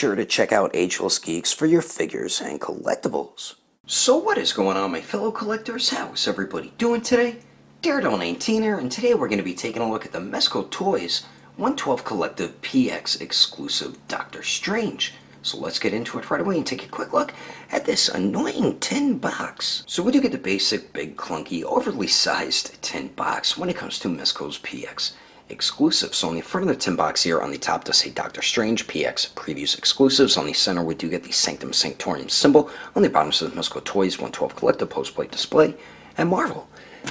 sure to check out Agelessgeeks for your figures and collectibles. So what is going on, my fellow collectors? How is everybody doing today? Daredevil19 here, and today we're going to be taking a look at the Mezco Toyz 112 Collective PX exclusive Doctor Strange. So let's get into it right away and take a quick look at this annoying tin box. So we do get the basic, big, clunky, overly sized tin box when it comes to Mezco's PX exclusive. So on the front of the tin box here, on the top does say Doctor Strange PX Previews Exclusives. On the center we do get the Sanctum Sanctorum symbol. On the bottom says Mezco Toyz 112 Collective Post Plate Display and Marvel.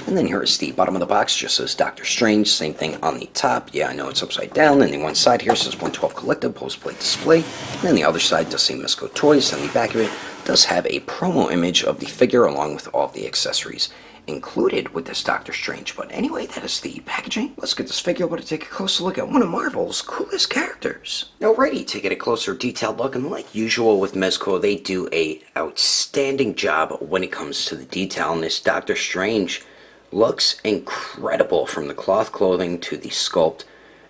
And then here is the bottom of the box, just says Doctor Strange, same thing on the top. Yeah, I know it's upside down. And the one side here says 112 Collective Post Plate Display. And then the other side does say Mezco Toyz, and the back of it does have a promo image of the figure along with all of the accessories included with this Doctor Strange. But anyway, that is the packaging. Let's get this figure able to take a closer look at one of Marvel's coolest characters. Alrighty, to get a closer detailed look, and like usual with Mezco, they do a outstanding job when it comes to the detail on this Doctor Strange. Looks incredible from the cloth clothing to the sculpt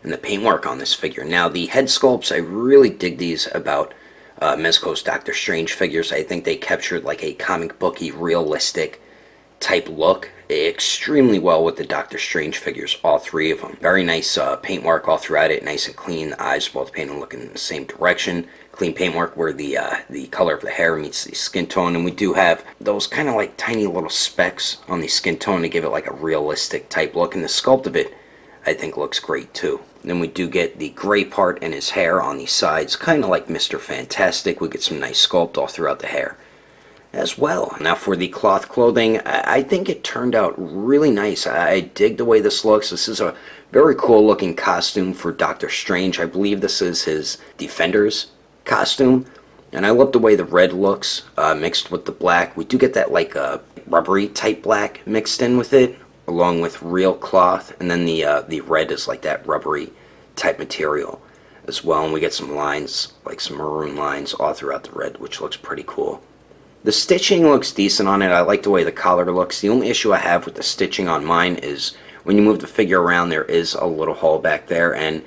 and the paintwork on this figure. Now the head sculpts, I really dig these about Mezco's Doctor Strange figures. I think they captured like a comic booky, realistic type look extremely well with the Doctor Strange figures, all three of them. Very nice paintwork all throughout it, nice and clean. The eyes both painted looking in the same direction. Clean paintwork where the color of the hair meets the skin tone, and we do have those kind of like tiny little specks on the skin tone to give it like a realistic type look, and the sculpt of it I think looks great too. Then we do get the gray part in his hair on the sides, kind of like Mr. Fantastic. We get some nice sculpt all throughout the hair as well. Now for the cloth clothing, I think it turned out really nice. I dig the way this looks. This is a very cool looking costume for Doctor Strange. I believe this is his Defenders costume, and I love the way the red looks mixed with the black. We do get that like rubbery type black mixed in with it, along with real cloth, and then the red is like that rubbery type material as well, and we get some lines, like some maroon lines all throughout the red, which looks pretty cool. The stitching looks decent on it. I like the way the collar looks. The only issue I have with the stitching on mine is when you move the figure around, there is a little hole back there, and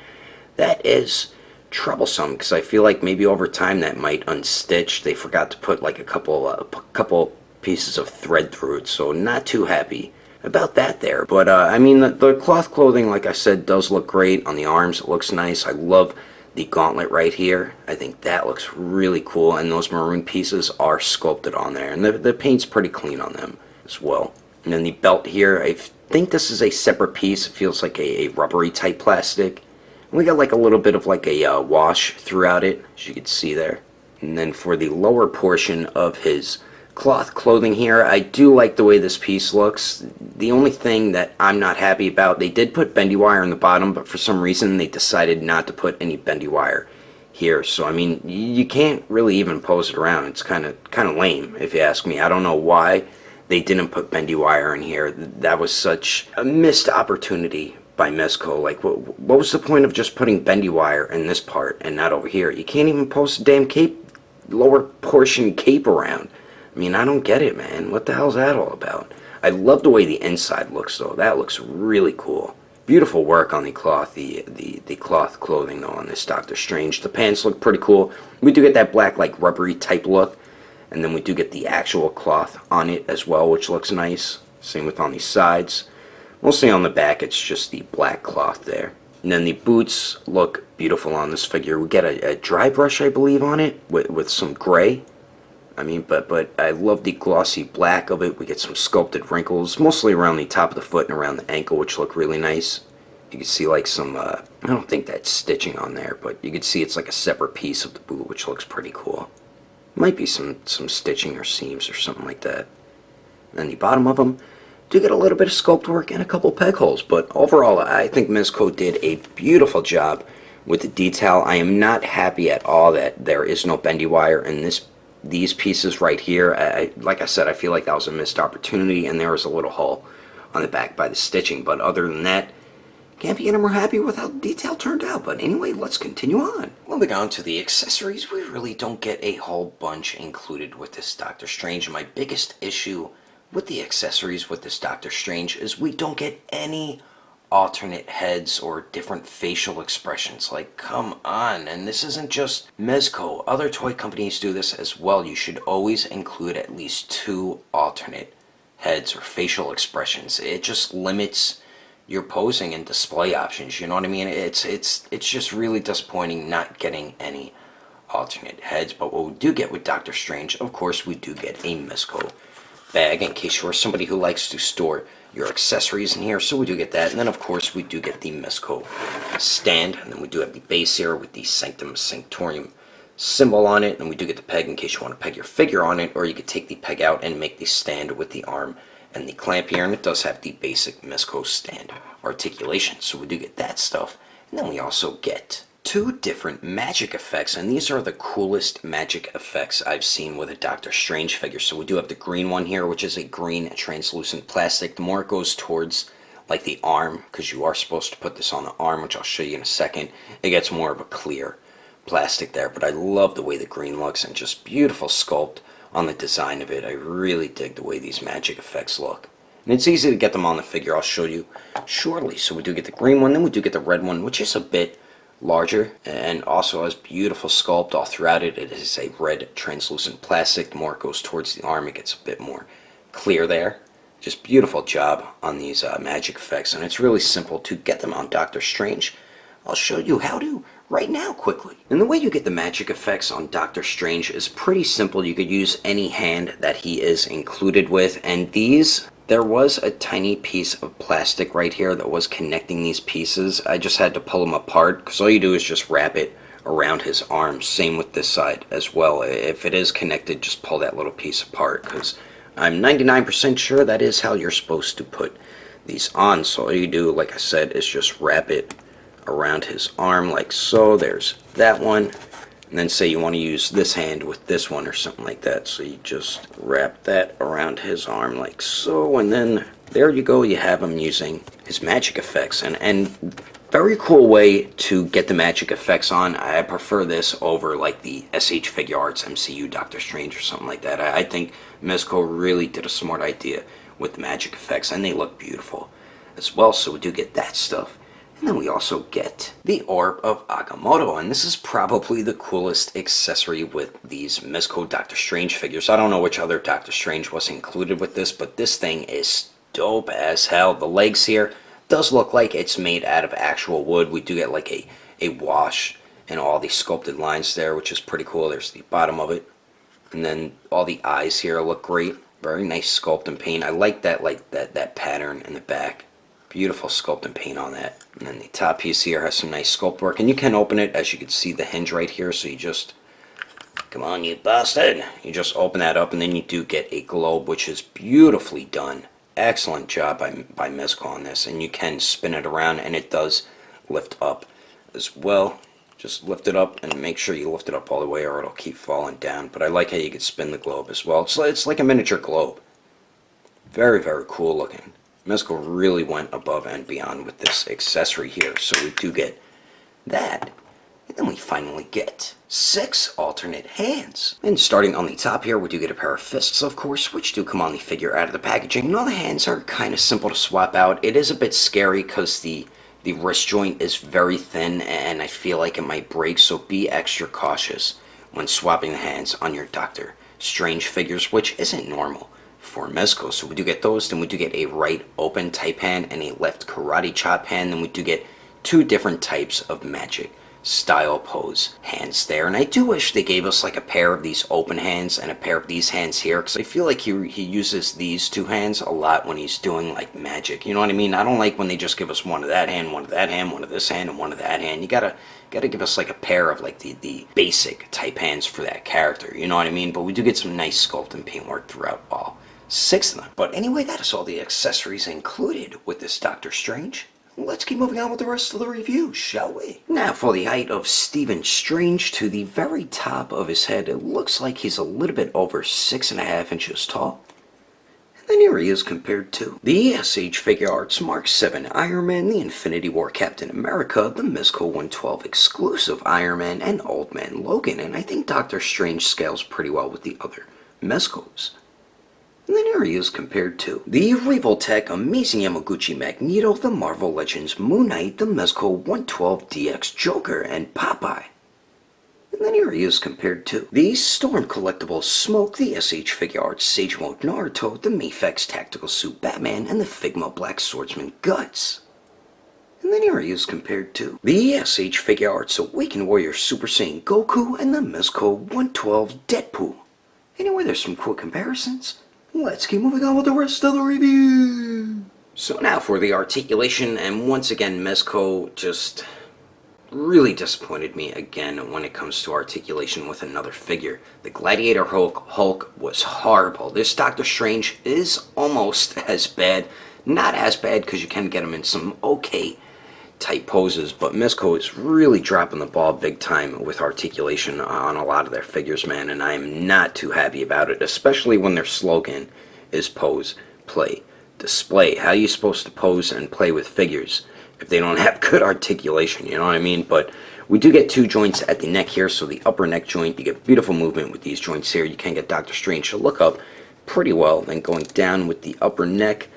that is troublesome because I feel like maybe over time that might unstitch. They forgot to put like a couple pieces of thread through it, so not too happy about that there. But I mean, the cloth clothing, like I said, does look great on the arms. It looks nice. I love the gauntlet right here. I think that looks really cool, and those maroon pieces are sculpted on there, and the paint's pretty clean on them as well. And then the belt here, I think this is a separate piece. It feels like a rubbery type plastic. And we got like a little bit of like a wash throughout it, as you can see there. And then for the lower portion of his cloth clothing here, I do like the way this piece looks. The only thing that I'm not happy about, they did put bendy wire on the bottom, but for some reason they decided not to put any bendy wire here. So I mean, you can't really even pose it around. It's kind of lame if you ask me. I don't know why they didn't put bendy wire in here. That was such a missed opportunity by Mezco. Like, what was the point of just putting bendy wire in this part and not over here? You can't even post a damn cape, lower portion cape around. I mean, I don't get it, man. What the hell's that all about? I love the way the inside looks, though. That looks really cool. Beautiful work on the cloth, the cloth clothing, though, on this Doctor Strange. The pants look pretty cool. We do get that black, like, rubbery type look. And then we do get the actual cloth on it as well, which looks nice. Same with on the sides. Mostly on the back, it's just the black cloth there. And then the boots look beautiful on this figure. We get a dry brush, I believe, on it with some gray. I mean, but I love the glossy black of it. We get some sculpted wrinkles, mostly around the top of the foot and around the ankle, which look really nice. You can see like some, I don't think that's stitching on there, but you can see it's like a separate piece of the boot, which looks pretty cool. Might be some stitching or seams or something like that. And then the bottom of them do get a little bit of sculpt work and a couple peg holes, but overall I think Mezco did a beautiful job with the detail. I am not happy at all that there is no bendy wire in these pieces right here. Like I said, I feel like that was a missed opportunity, and there was a little hole on the back by the stitching, but other than that, can't be any more happy with how the detail turned out. But anyway, let's continue on. Moving on to the accessories, we really don't get a whole bunch included with this Doctor Strange, and my biggest issue with the accessories with this Doctor Strange is we don't get any alternate heads or different facial expressions. Like, come on. And this isn't just Mezco. Other toy companies do this as well. You should always include at least 2 alternate heads or facial expressions. It just limits your posing and display options. You know what I mean? It's just really disappointing not getting any alternate heads. But what we do get with Doctor Strange, of course, we do get a Mezco bag in case you're somebody who likes to store your accessories in here. So we do get that. And then of course we do get the Mezco stand, and then we do have the base here with the Sanctum Sanctorum symbol on it, and we do get the peg in case you want to peg your figure on it, or you could take the peg out and make the stand with the arm and the clamp here. And it does have the basic Mezco stand articulation, so we do get that stuff. And then we also get 2 different magic effects, and these are the coolest magic effects I've seen with a Doctor Strange figure. So we do have the green one here, which is a green translucent plastic. The more it goes towards like the arm, because you are supposed to put this on the arm, which I'll show you in a second, it gets more of a clear plastic there. But I love the way the green looks, and just beautiful sculpt on the design of it. I really dig the way these magic effects look. And it's easy to get them on the figure. I'll show you shortly. So we do get the green one, then we do get the red one, which is a bit larger and also has beautiful sculpt all throughout it. It is a red translucent plastic. The more it goes towards the arm, it gets a bit more clear there. Just beautiful job on these magic effects, and it's really simple to get them on Doctor Strange. I'll show you how to right now quickly. And the way you get the magic effects on Doctor Strange is pretty simple. You could use any hand that he is included with, and these, there was a tiny piece of plastic right here that was connecting these pieces. I just had to pull them apart, because all you do is just wrap it around his arm. Same with this side as well. If it is connected, just pull that little piece apart, because I'm 99% sure that is how you're supposed to put these on. So all you do, like I said, is just wrap it around his arm like so. There's that one. And then say you want to use this hand with this one or something like that. So you just wrap that around his arm like so. And then there you go. You have him using his magic effects. And very cool way to get the magic effects on. I prefer this over like the SH Figure Arts MCU Doctor Strange or something like that. I think Mezco really did a smart idea with the magic effects, and they look beautiful as well. So we do get that stuff. And then we also get the Orb of Agamotto, and this is probably the coolest accessory with these Mezco Doctor Strange figures. I don't know which other Doctor Strange was included with this, but this thing is dope as hell. The legs here does look like it's made out of actual wood. We do get like a wash and all the sculpted lines there, which is pretty cool. There's the bottom of it, and then all the eyes here look great. Very nice sculpt and paint. I like that pattern in the back. Beautiful sculpt and paint on that. And then the top piece here has some nice sculpt work, and you can open it, as you can see the hinge right here. So you just, come on you bastard, you just open that up, and then you do get a globe, which is beautifully done. Excellent job by Mezco on this. And you can spin it around, and it does lift up as well. Just lift it up, and make sure you lift it up all the way, or it'll keep falling down. But I like how you can spin the globe as well. It's like a miniature globe. Very, very cool looking. Mezco really went above and beyond with this accessory here. So we do get that. And then we finally get 6 alternate hands. And starting on the top here, we do get a pair of fists, of course, which do come on the figure out of the packaging. And all the hands are kind of simple to swap out. It is a bit scary because the wrist joint is very thin, and I feel like it might break. So be extra cautious when swapping the hands on your Doctor Strange figures, which isn't normal for Mezco. So we do get those. Then we do get a right open type hand and a left karate chop hand. Then we do get 2 different types of magic style pose hands there. And I do wish they gave us like a pair of these open hands and a pair of these hands here, because I feel like he uses these 2 hands a lot when he's doing like magic. You know what I mean? I don't like when they just give us one of that hand, one of that hand, one of this hand, and one of that hand. You gotta give us like a pair of like the basic type hands for that character. You know what I mean? But we do get some nice sculpt and paint work throughout all 6 of them. But anyway, that is all the accessories included with this Doctor Strange. Let's keep moving on with the rest of the review, shall we? Now, for the height of Stephen Strange, to the very top of his head, it looks like he's a little bit over 6.5 inches tall. And then here he is compared to the SH Figure Arts Mark 7 Iron Man, the Infinity War Captain America, the Mezco 112 exclusive Iron Man, and Old Man Logan. And I think Doctor Strange scales pretty well with the other Mezcos. And then here he is compared to the Revoltech Amazing Yamaguchi Magneto, the Marvel Legends Moon Knight, the Mezco 112 DX Joker, and Popeye. And then here he is compared to the Storm Collectibles Smoke, the SH Figure Arts Sage Mode Naruto, the Mafex Tactical Suit Batman, and the Figma Black Swordsman Guts. And then here he is compared to the SH Figure Arts Awakened Warrior Super Saiyan Goku and the Mezco 112 Deadpool. Anyway, there's some cool comparisons. Let's keep moving on with the rest of the review. So now for the articulation, and once again Mezco just really disappointed me again when it comes to articulation with another figure. The Gladiator Hulk was horrible. This Doctor Strange is almost as bad. Not as bad because you can get him in some okay type poses, but Mezco is really dropping the ball big time with articulation on a lot of their figures, man, and I am not too happy about it, especially when their slogan is pose, play, display. How are you supposed to pose and play with figures if they don't have good articulation, you know what I mean? But we do get two joints at the neck here, so the upper neck joint, you get beautiful movement with these joints here. You can get Doctor Strange to look up pretty well, then going down with the upper neck,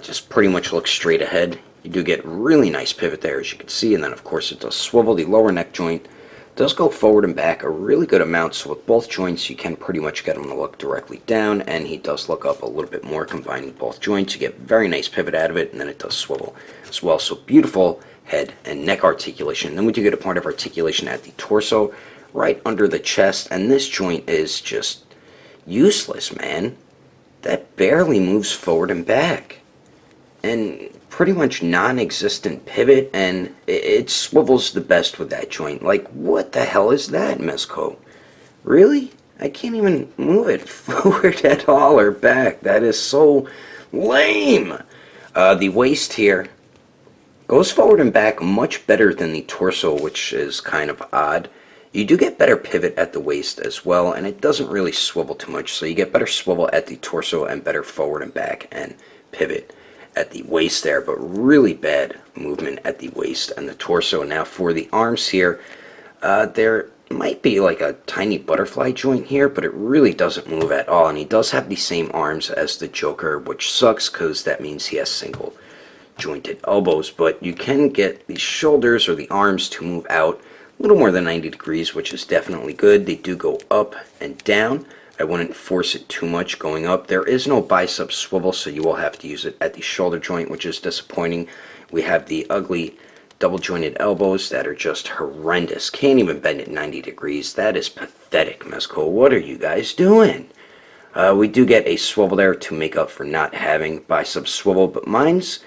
just pretty much looks straight ahead. You do get really nice pivot there, as you can see, and then of course it does swivel. The lower neck joint does go forward and back a really good amount, so with both joints you can pretty much get him to look directly down, and he does look up a little bit more combining both joints. You get very nice pivot out of it, and then it does swivel as well. So beautiful head and neck articulation. And then we do get a point of articulation at the torso, right under the chest, and this joint is just useless, man. That barely moves forward and back. And pretty much non-existent pivot, and it swivels the best with that joint. Like, what the hell is that, Mezco? Really? I can't even move it forward at all or back. That is so lame. The waist here goes forward and back much better than the torso, which is kind of odd. You do get better pivot at the waist as well, and it doesn't really swivel too much, so you get better swivel at the torso and better forward and back and pivot at the waist there, but really bad movement at the waist and the torso. Now for the arms here, there might be like a tiny butterfly joint here, but it really doesn't move at all, and he does have the same arms as the Joker, which sucks because that means he has single jointed elbows. But you can get the shoulders or the arms to move out a little more than 90 degrees, which is definitely good. They do go up and down. I wouldn't force it too much going up. There is no bicep swivel, so you will have to use it at the shoulder joint, which is disappointing. We have the ugly double jointed elbows that are just horrendous. Can't even bend it 90 degrees. That is pathetic, Mezco. What are you guys doing? We do get a swivel there to make up for not having bicep swivel, but mine's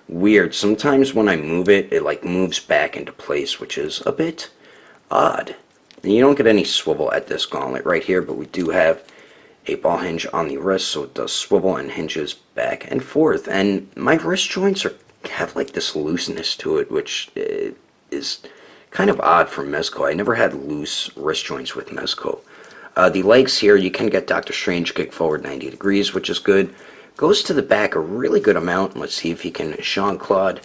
weird. Sometimes when I move it, it like moves back into place, which is a bit odd. And you don't get any swivel at this gauntlet right here, but we do have a ball hinge on the wrist, so it does swivel and hinges back and forth. And my wrist joints have like this looseness to it, which is kind of odd for Mezco. I never had loose wrist joints with Mezco. The legs here, you can get Doctor Strange kick forward 90 degrees, which is good. Goes to the back a really good amount. Let's see if he can Jean-Claude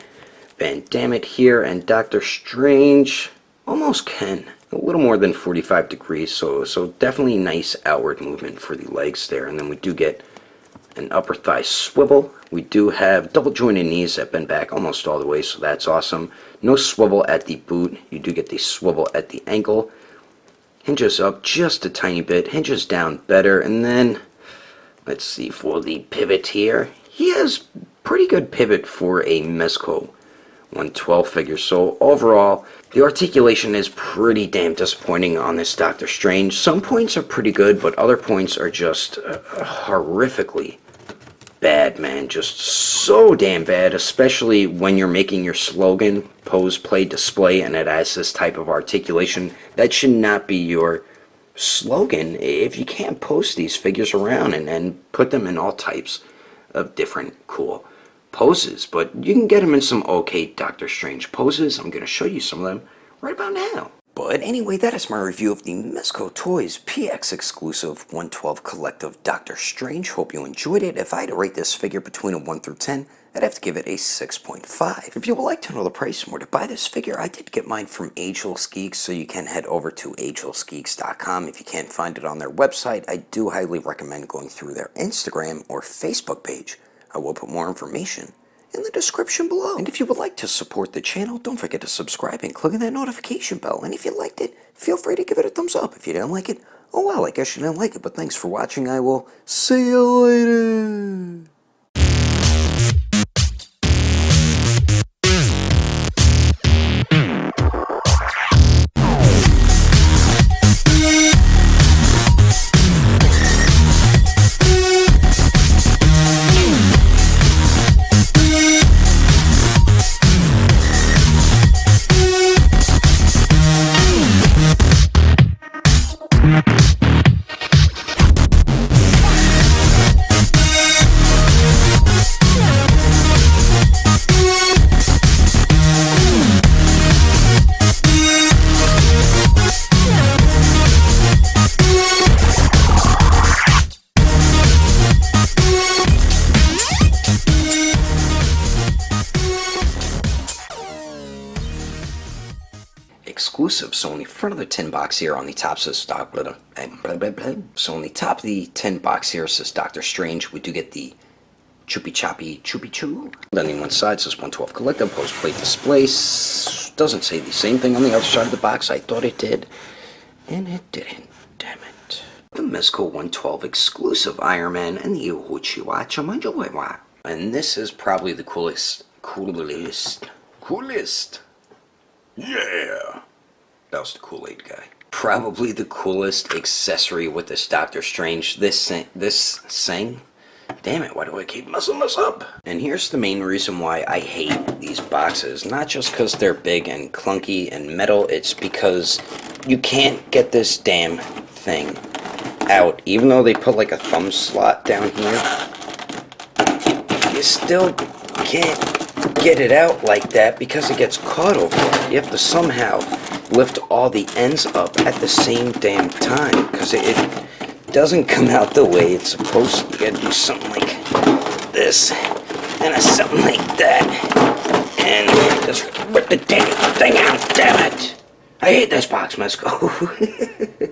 Van Damme it here, and Doctor Strange almost can. A little more than 45 degrees, so definitely nice outward movement for the legs there. And then we do get an upper thigh swivel. We do have double jointed knees that bend back almost all the way, so that's awesome. No swivel at the boot. You do get the swivel at the ankle. Hinges up just a tiny bit, hinges down better, and then let's see for the pivot here. He has pretty good pivot for a Mezco 112 figure, so overall the articulation is pretty damn disappointing on this Doctor Strange. Some points are pretty good, but other points are just horrifically bad, man. Just so damn bad, especially when you're making your slogan, pose, play, display, and it has this type of articulation. That should not be your slogan if you can't post these figures around and put them in all types of different cool poses. But you can get them in some okay Doctor Strange poses. I'm going to show you some of them right about now. But But anyway, that is my review of the Mezco Toyz PX exclusive 112 Collective Doctor Strange. Hope you enjoyed it. If I had to rate this figure between a 1 through 10, I'd have to give it a 6.5. If you would like to know the price and where to buy this figure, I did get mine from Agelessgeeks, so you can head over to agelessgeeks.com. If you can't find it on their website, I do highly recommend going through their Instagram or Facebook page. I will put more information in the description below. And if you would like to support the channel, don't forget to subscribe and click on that notification bell. And if you liked it, feel free to give it a thumbs up. If you didn't like it, oh well, I guess you didn't like it. But thanks for watching. I will see you later. Exclusive, so on the front of the tin box here on the top says so on the top of the tin box here says Doctor Strange. We do get the choopy choo. Then on one side says 112 Collective post plate display. Doesn't say the same thing on the other side of the box. I thought it did, and it didn't. Damn it. The Mezco 112 exclusive Iron Man and the Uchiwacha. And this is probably the coolest. Yeah. That was the Kool-Aid guy. Probably the coolest accessory with this Doctor Strange. This thing. Damn it, why do I keep messing this up? And here's the main reason why I hate these boxes. Not just because they're big and clunky and metal. It's because you can't get this damn thing out. Even though they put like a thumb slot down here, you still can't get it out like that because it gets caught over it. You have to somehow lift all the ends up at the same damn time because it doesn't come out the way it's supposed to. You gotta do something like this and something like that and just rip the damn thing out. Damn it! I hate this box, Mezco.